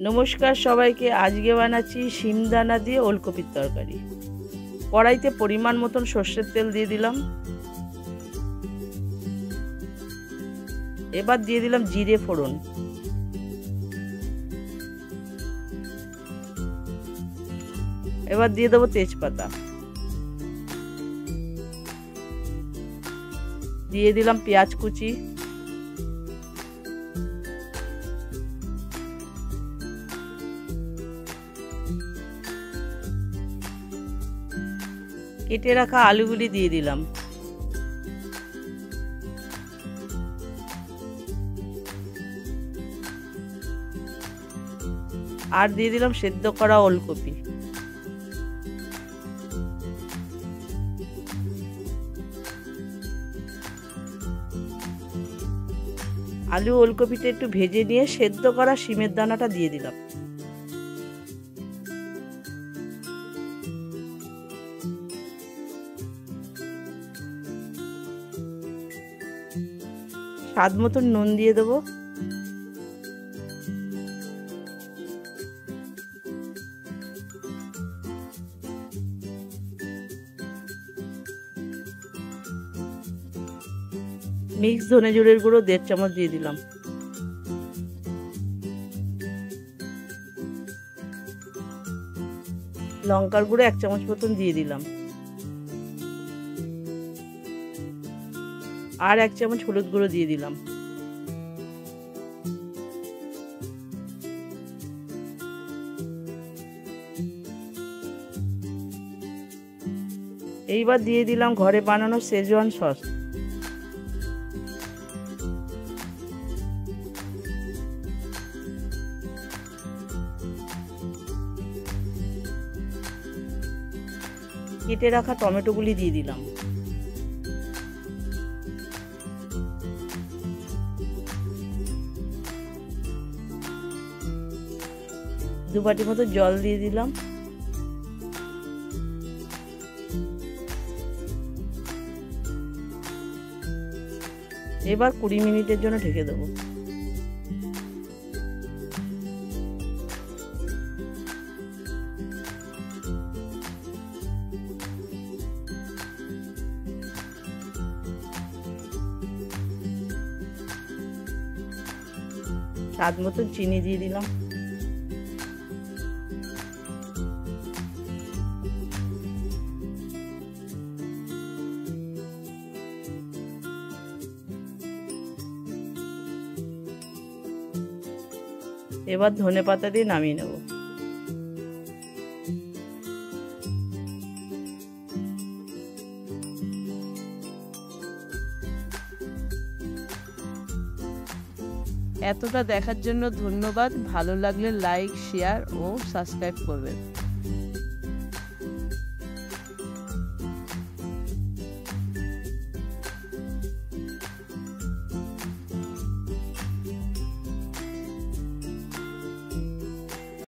নমস্কার সবাইকে। আজকে বানাচ্ছি শিমদানা দিয়ে ওলকপির তরকারি। কড়াইতে পরিমাণ মতন সর্ষের তেল দিয়ে দিলাম। এবার দিয়ে দিলাম জিরে ফোড়ন। এবার দিয়ে দেবো তেজপাতা। দিয়ে দিলাম পেঁয়াজ কুচি। কেটে রাখা আলুগুলি দিয়ে দিলাম। আর দিয়ে দিলাম সেদ্ধ করা ওলকপি। আলু ওলকপিটা একটু ভেজে নিয়ে সেদ্ধ করা শিমের দানাটা দিয়ে দিলাম। স্বাদ মতন নুন দিয়ে দেবো। মিক্স ধনে জিরের গুঁড়ো 1.5 চামচ দিয়ে দিলাম। লঙ্কার গুঁড়ো 1 চামচ মতন দিয়ে দিলাম। আর 1 চামচ হলুদ গুঁড়ো দিয়ে দিলাম। এইবার দিয়ে দিলাম ঘরে বানানো শেজওয়ান সস। কেটে রাখা টমেটোগুলি দিয়ে দিলাম। দু বাটি মতো জল দিয়ে দিলাম। এবার 20 মিনিটের জন্য ঢেকে দেবো। স্বাদ মতো চিনি দিয়ে দিলাম। এবার ধনেপাতা দিয়ে নামিয়ে নেব। এতটা দেখার জন্য ধন্যবাদ। ভালো লাগলে লাইক, শেয়ার ও সাবস্ক্রাইব করবেন।